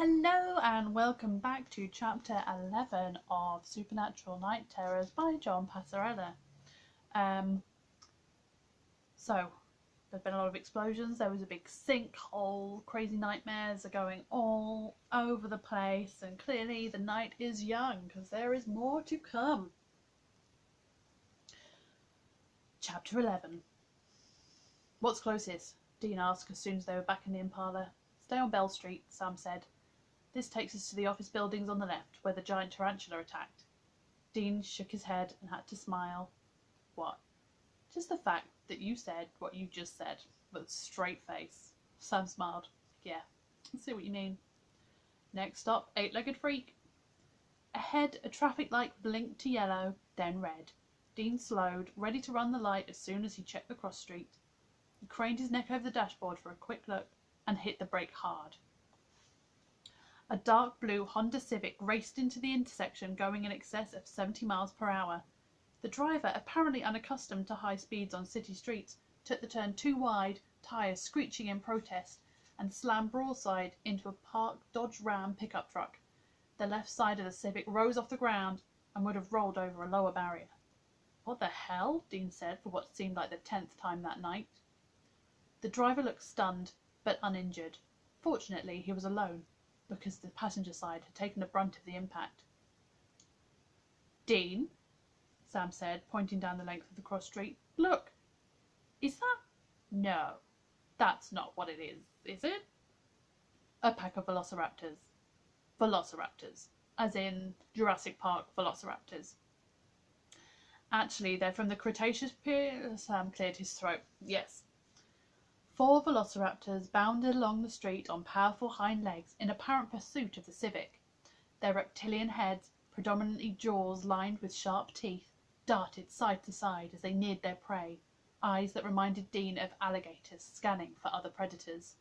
Hello and welcome back to chapter 11 of Supernatural Night Terrors by John Passarella. So, there's been a lot of explosions, there was a big sinkhole, crazy nightmares are going all over the place, and clearly the night is young because there is more to come. Chapter 11. What's closest? Dean asked as soon as they were back in the Impala. Stay on Bell Street, Sam said. This takes us to the office buildings on the left, where the giant tarantula attacked. Dean shook his head and had to smile. What? Just the fact that you said what you just said, with a straight face. Sam smiled. Yeah, I see what you mean. Next stop, Eight-Legged Freak. Ahead, a traffic light blinked to yellow, then red. Dean slowed, ready to run the light as soon as he checked the cross street. He craned his neck over the dashboard for a quick look and hit the brake hard. A dark blue Honda Civic raced into the intersection going in excess of 70 miles per hour. The driver, apparently unaccustomed to high speeds on city streets, took the turn too wide, tyres screeching in protest, and slammed broadside into a parked Dodge Ram pickup truck. The left side of the Civic rose off the ground and would have rolled over a lower barrier. What the hell? Dean said for what seemed like the 10th time that night. The driver looked stunned, but uninjured. Fortunately, he was alone, because the passenger side had taken the brunt of the impact. Dean, Sam said, pointing down the length of the cross street. Look! Is that? No, that's not what it is it? A pack of velociraptors. Velociraptors, as in Jurassic Park velociraptors. Actually, they're from the Cretaceous period. Sam cleared his throat. Yes. 4 velociraptors bounded along the street on powerful hind legs in apparent pursuit of the Civic. Their reptilian heads, predominantly jaws lined with sharp teeth, darted side to side as they neared their prey, eyes that reminded Dean of alligators scanning for other predators.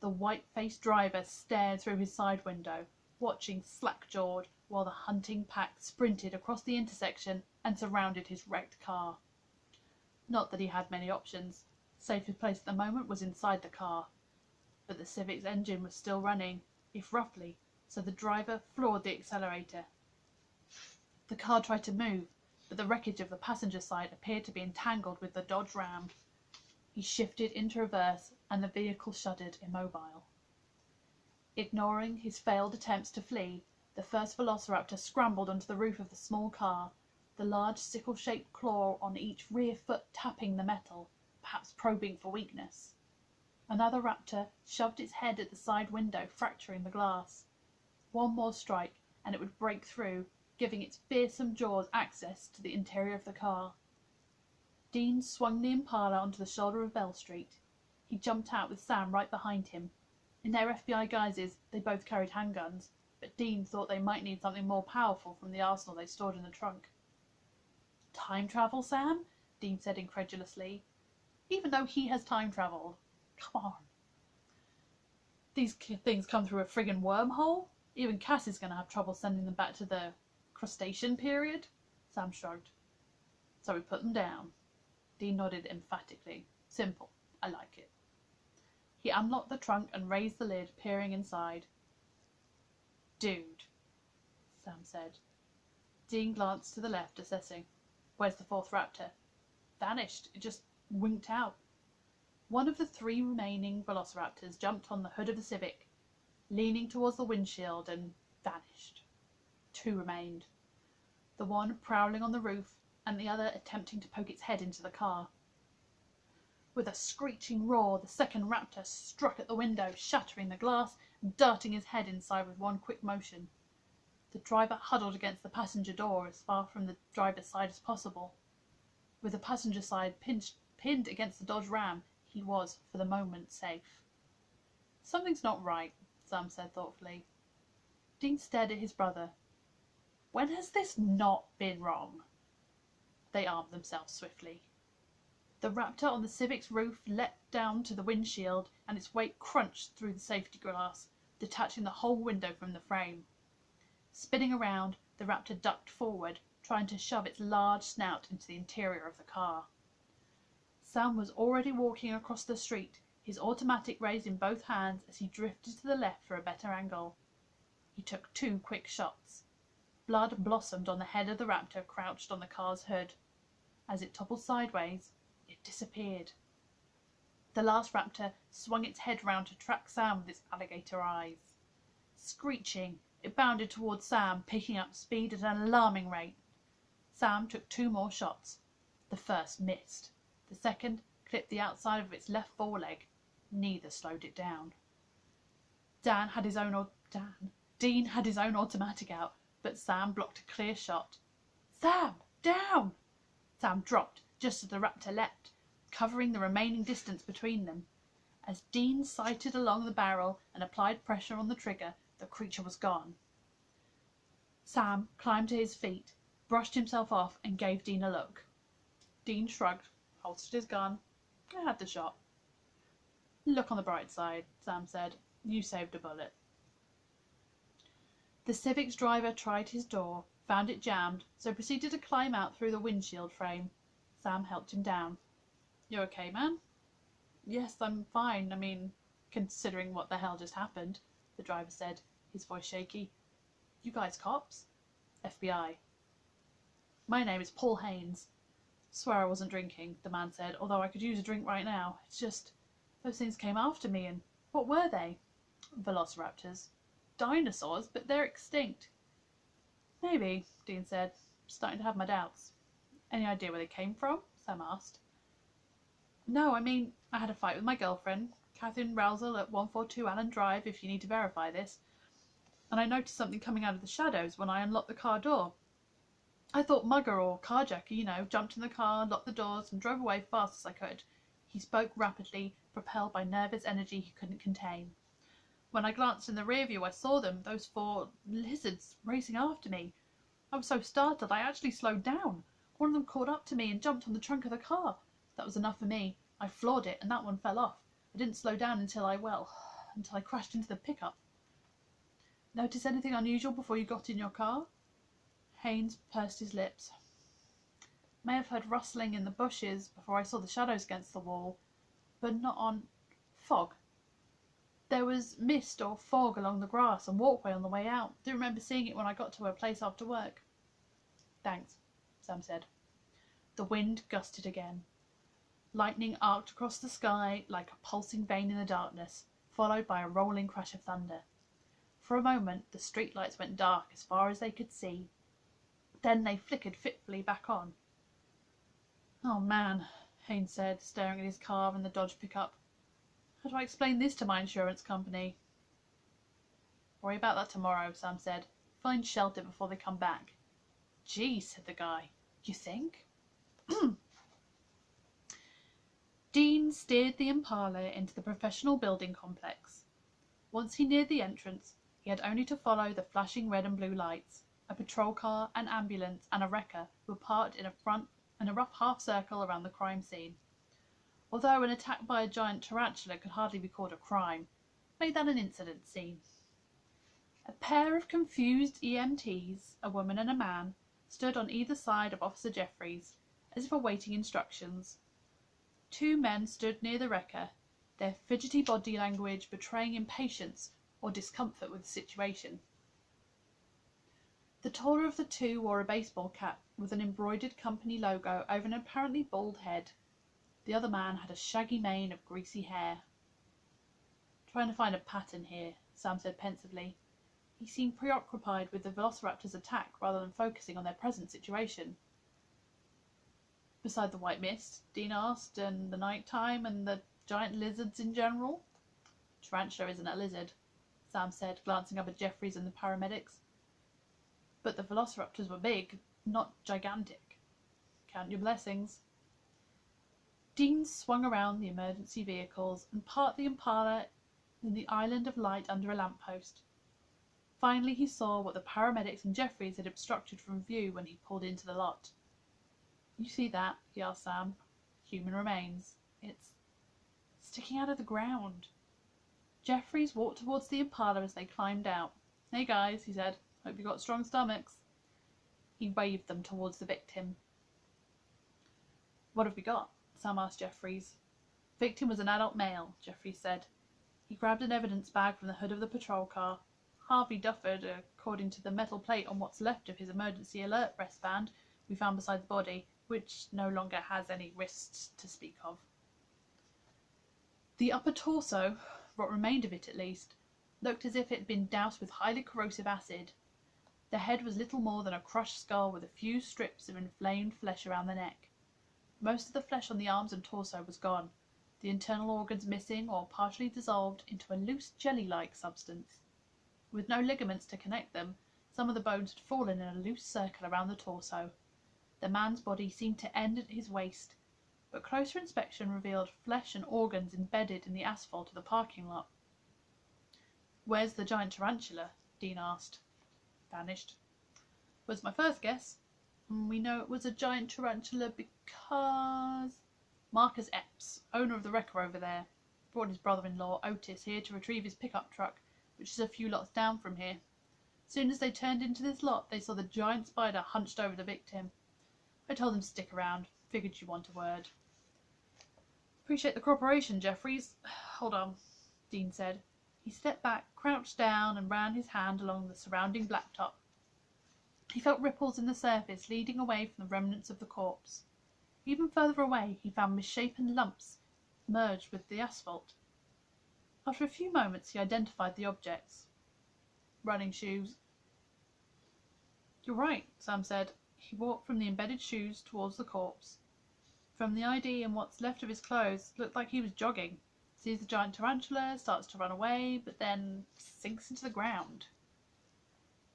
The white-faced driver stared through his side window, watching slack-jawed while the hunting pack sprinted across the intersection and surrounded his wrecked car. Not that he had many options. Safest place at the moment was inside the car, but the Civic's engine was still running, if roughly, so the driver floored the accelerator. The car tried to move, but the wreckage of the passenger side appeared to be entangled with the Dodge Ram. He shifted into reverse, and the vehicle shuddered immobile. Ignoring his failed attempts to flee, the first velociraptor scrambled onto the roof of the small car, the large sickle-shaped claw on each rear foot tapping the metal, perhaps probing for weakness. Another raptor shoved its head at the side window, fracturing the glass. One more strike, and it would break through, giving its fearsome jaws access to the interior of the car. Dean swung the Impala onto the shoulder of Bell Street. He jumped out with Sam right behind him. In their FBI guises, they both carried handguns, but Dean thought they might need something more powerful from the arsenal they stored in the trunk. Time travel, Sam? Dean said incredulously. Even though he has time travelled. Come on. These things come through a friggin' wormhole? Even Cass is going to have trouble sending them back to the crustacean period? Sam shrugged. So we put them down. Dean nodded emphatically. Simple. I like it. He unlocked the trunk and raised the lid, peering inside. Dude, Sam said. Dean glanced to the left, assessing. Where's the 4th raptor? Vanished. It just winked out. One of the 3 remaining velociraptors jumped on the hood of the Civic, leaning towards the windshield, and vanished. 2 remained. The one prowling on the roof, and the other attempting to poke its head into the car. With a screeching roar, the second raptor struck at the window, shattering the glass and darting his head inside with one quick motion. The driver huddled against the passenger door as far from the driver's side as possible. With the passenger side pinned against the Dodge Ram, he was, for the moment, safe. Something's not right, Sam said thoughtfully. Dean stared at his brother. When has this not been wrong? They armed themselves swiftly. The raptor on the Civic's roof leapt down to the windshield, and its weight crunched through the safety glass, detaching the whole window from the frame. Spinning around, the raptor ducked forward, trying to shove its large snout into the interior of the car. Sam was already walking across the street, his automatic raised in both hands as he drifted to the left for a better angle. He took 2 quick shots. Blood blossomed on the head of the raptor crouched on the car's hood. As it toppled sideways, it disappeared. The last raptor swung its head round to track Sam with its alligator eyes. Screeching, it bounded towards Sam, picking up speed at an alarming rate. Sam took 2 more shots. The first missed. The second clipped the outside of its left foreleg. Neither slowed it down. Dean had his own automatic out, but Sam blocked a clear shot. "Sam, down!" Sam dropped just as the raptor leapt, covering the remaining distance between them. As Dean sighted along the barrel and applied pressure on the trigger, the creature was gone. Sam climbed to his feet, brushed himself off, and gave Dean a look. Dean shrugged, holstered his gun. "I had the shot." "Look on the bright side," Sam said. "You saved a bullet." The Civic's driver tried his door, found it jammed, so proceeded to climb out through the windshield frame. Sam helped him down. "You okay, man?" "Yes, I'm fine. I mean, considering what the hell just happened," the driver said, his voice shaky. "You guys cops?" "FBI." "My name is Paul Haynes." "Swear I wasn't drinking," the man said, "although I could use a drink right now. It's just, those things came after me, and what were they?" "Velociraptors." "Dinosaurs, but they're extinct." "Maybe," Dean said, starting to have my doubts. "Any idea where they came from?" Sam asked. "No, I mean, I had a fight with my girlfriend, Catherine Rousel, at 142 Allen Drive, if you need to verify this, and I noticed something coming out of the shadows when I unlocked the car door. I thought mugger or carjacker, you know, jumped in the car, locked the doors, and drove away fast as I could." He spoke rapidly, propelled by nervous energy he couldn't contain. "When I glanced in the rear view, I saw them, those 4 lizards, racing after me. I was so startled I actually slowed down. One of them caught up to me and jumped on the trunk of the car. That was enough for me. I floored it, and that one fell off. I didn't slow down until I crashed into the pickup." "Notice anything unusual before you got in your car?" Haynes pursed his lips. "May have heard rustling in the bushes before I saw the shadows against the wall, but not on fog. There was mist or fog along the grass and walkway on the way out. Do remember seeing it when I got to her place after work." "Thanks," Sam said. The wind gusted again. Lightning arced across the sky like a pulsing vein in the darkness, followed by a rolling crash of thunder. For a moment the street lights went dark as far as they could see. Then they flickered fitfully back on. "Oh man," Haynes said, staring at his car and the Dodge pickup. "How do I explain this to my insurance company?" "Worry about that tomorrow," Sam said. "Find shelter before they come back." "Gee," said the guy. "You think?" Dean steered the Impala into the professional building complex. Once he neared the entrance, he had only to follow the flashing red and blue lights. A patrol car, an ambulance, and a wrecker were parked in a rough half circle around the crime scene. Although an attack by a giant tarantula could hardly be called a crime, made that an incident scene. A pair of confused EMTs, a woman and a man, stood on either side of Officer Jeffries, as if awaiting instructions. 2 men stood near the wrecker, their fidgety body language betraying impatience or discomfort with the situation. The taller of the 2 wore a baseball cap with an embroidered company logo over an apparently bald head. The other man had a shaggy mane of greasy hair. "Trying to find a pattern here," Sam said pensively. He seemed preoccupied with the velociraptor's attack rather than focusing on their present situation. "Beside the white mist?" Dean asked, "and the night time, and the giant lizards in general?" "Tarantula isn't a lizard," Sam said, glancing up at Jeffries and the paramedics. "But the velociraptors were big, not gigantic. Count your blessings." Dean swung around the emergency vehicles and parked the Impala in the island of light under a lamppost. Finally he saw what the paramedics and Jeffries had obstructed from view when he pulled into the lot. "You see that?" he asked Sam. "Human remains. It's sticking out of the ground." Jeffries walked towards the Impala as they climbed out. "Hey guys," he said. "Hope you got strong stomachs." He waved them towards the victim. "What have we got?" Sam asked Jeffries. The victim was an adult male, Jeffries said. He grabbed an evidence bag from the hood of the patrol car. Harvey Dufford, according to the metal plate on what's left of his emergency alert wristband we found beside the body, which no longer has any wrists to speak of. The upper torso, what remained of it at least, looked as if it had been doused with highly corrosive acid. The head was little more than a crushed skull with a few strips of inflamed flesh around the neck. Most of the flesh on the arms and torso was gone, the internal organs missing or partially dissolved into a loose jelly-like substance. With no ligaments to connect them, some of the bones had fallen in a loose circle around the torso. The man's body seemed to end at his waist, but closer inspection revealed flesh and organs embedded in the asphalt of the parking lot. "Where's the giant tarantula?" Dean asked. "Vanished," was my first guess. "We know it was a giant tarantula because Marcus Epps, owner of the wrecker over there, brought his brother-in-law Otis here to retrieve his pickup truck, which is a few lots down from here. As soon as they turned into this lot, they saw the giant spider hunched over the victim. I told them to stick around. Figured you want a word." "Appreciate the cooperation, Jeffries. Hold on," Dean said. He stepped back, crouched down, and ran his hand along the surrounding blacktop. He felt ripples in the surface leading away from the remnants of the corpse. Even further away he found misshapen lumps merged with the asphalt. After a few moments he identified the objects. "Running shoes." "You're right," Sam said. He walked from the embedded shoes towards the corpse. From the ID and what's left of his clothes, it looked like he was jogging. Sees the giant tarantula, starts to run away, but then sinks into the ground.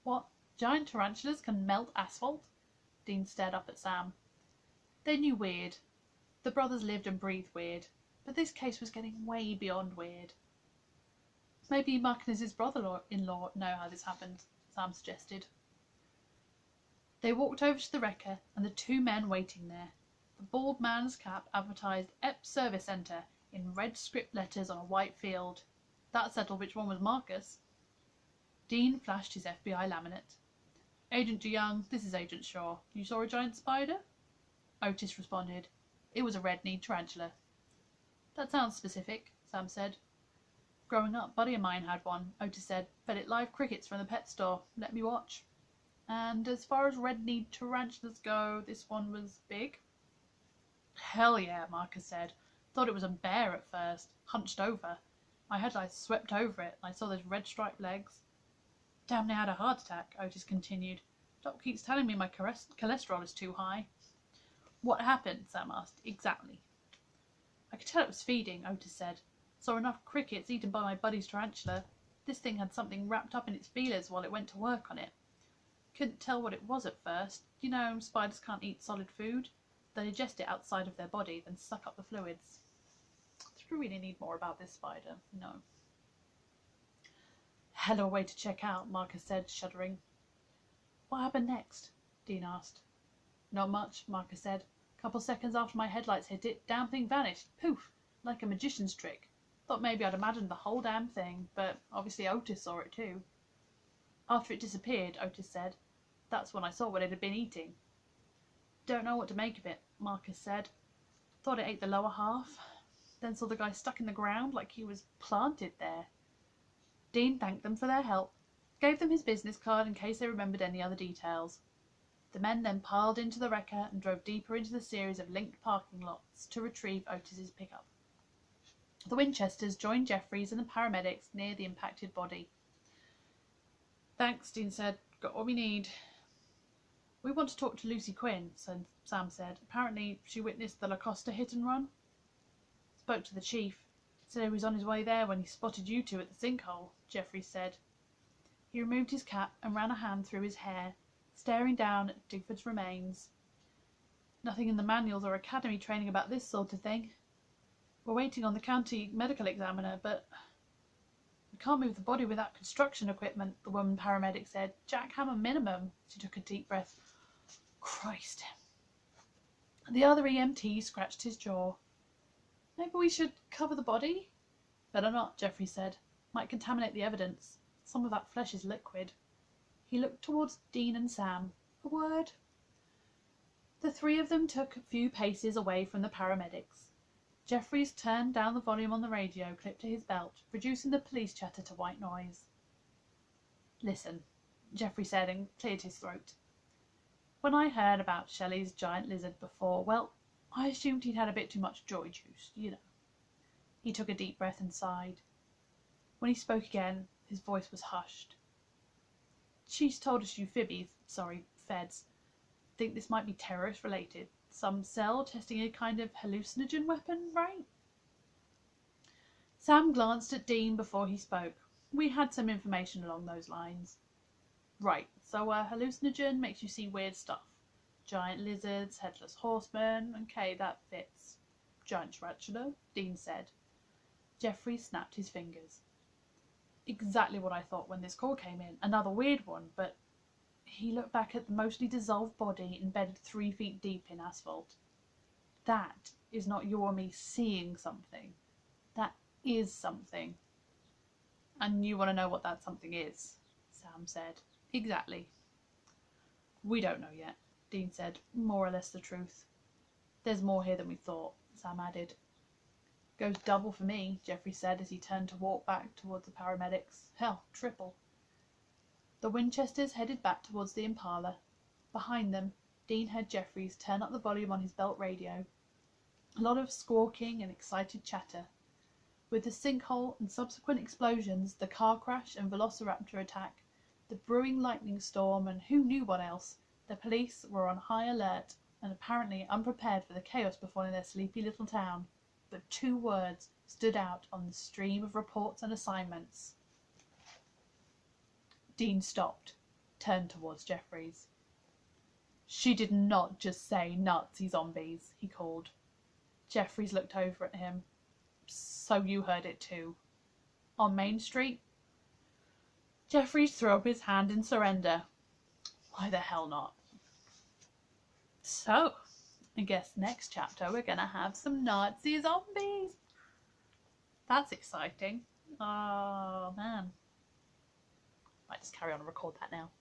"What? Giant tarantulas can melt asphalt?" Dean stared up at Sam. They knew weird. The brothers lived and breathed weird, but this case was getting way beyond weird. "Maybe Mark and his brother-in-law know how this happened," Sam suggested. They walked over to the wrecker and the two men waiting there. The bald man's cap advertised Epps Service Centre in red script letters on a white field. That settled which one was Marcus. Dean flashed his FBI laminate. "Agent DeYoung, this is Agent Shaw. You saw a giant spider?" Otis responded. "It was a red-kneed tarantula." "That sounds specific," Sam said. "Growing up, buddy of mine had one," Otis said. "Fed it live crickets from the pet store. Let me watch. And as far as red-kneed tarantulas go, this one was big?" "Hell yeah," Marcus said. "Thought it was a bear at first, hunched over. My headlights swept over it, and I saw those red striped legs." "Damn near had a heart attack," Otis continued. "Doc keeps telling me my cholesterol is too high." "What happened?" Sam asked. "Exactly." "I could tell it was feeding," Otis said. "Saw enough crickets eaten by my buddy's tarantula. This thing had something wrapped up in its feelers while it went to work on it. Couldn't tell what it was at first. You know, spiders can't eat solid food. They digest it outside of their body, then suck up the fluids. Do we really need more about this spider? No." "Hell of a way to check out," Marcus said, shuddering. "What happened next?" Dean asked. "Not much," Marcus said. "Couple seconds after my headlights hit it, damn thing vanished. Poof! Like a magician's trick. Thought maybe I'd imagined the whole damn thing, but obviously Otis saw it too." "After it disappeared," Otis said, "that's when I saw what it had been eating." "Don't know what to make of it," Marcus said. "Thought it ate the lower half. Then saw the guy stuck in the ground like he was planted there." Dean thanked them for their help, gave them his business card in case they remembered any other details. The men then piled into the wrecker and drove deeper into the series of linked parking lots to retrieve Otis's pickup. The Winchesters joined Jeffries and the paramedics near the impacted body. "Thanks," Dean said. "Got what we need." "We want to talk to Lucy Quinn," Sam said. "Apparently she witnessed the Lacosta hit and run." "Spoke to the chief. Said he was on his way there when he spotted you two at the sinkhole," Jeffries said. He removed his cap and ran a hand through his hair, staring down at Digford's remains. "Nothing in the manuals or academy training about this sort of thing. We're waiting on the county medical examiner, but we can't move the body without construction equipment," the woman paramedic said. "Jackhammer minimum." She took a deep breath. "Christ." The other EMT scratched his jaw. "Maybe we should cover the body?" "Better not," Jeffrey said. "Might contaminate the evidence. Some of that flesh is liquid." He looked towards Dean and Sam. "A word?" The three of them took a few paces away from the paramedics. Jeffries turned down the volume on the radio clipped to his belt, reducing the police chatter to white noise. "Listen," Jeffrey said and cleared his throat. "When I heard about Shelley's giant lizard before, well, I assumed he'd had a bit too much joy juice, you know." He took a deep breath and sighed. When he spoke again, his voice was hushed. "She's told us you feds, think this might be terrorist related. Some cell testing a kind of hallucinogen weapon, right?" Sam glanced at Dean before he spoke. "We had some information along those lines." "Right, so a hallucinogen makes you see weird stuff. Giant lizards, headless horsemen, okay, that fits." "Giant tarantula," Dean said. Jeffrey snapped his fingers. "Exactly what I thought when this call came in. Another weird one, but..." He looked back at the mostly dissolved body embedded 3 feet deep in asphalt. "That is not you or me seeing something. That is something." "And you want to know what that something is?" Sam said. "Exactly." "We don't know yet," Dean said. "More or less the truth." "There's more here than we thought," Sam added. "Goes double for me," Jeffrey said as he turned to walk back towards the paramedics. "Hell, triple." The Winchesters headed back towards the Impala. Behind them, Dean heard Jeffries turn up the volume on his belt radio. A lot of squawking and excited chatter. With the sinkhole and subsequent explosions, the car crash and velociraptor attack, the brewing lightning storm, and who knew what else, the police were on high alert and apparently unprepared for the chaos befalling their sleepy little town. But 2 words stood out on the stream of reports and assignments. Dean stopped, turned towards Jeffries. "She did not just say Nazi zombies," he called. Jeffries looked over at him. "So you heard it too? On Main Street?" Jeffries threw up his hand in surrender. "Why the hell not?" "So, I guess next chapter we're gonna have some Nazi zombies. That's exciting. Oh man. Might just carry on and record that now.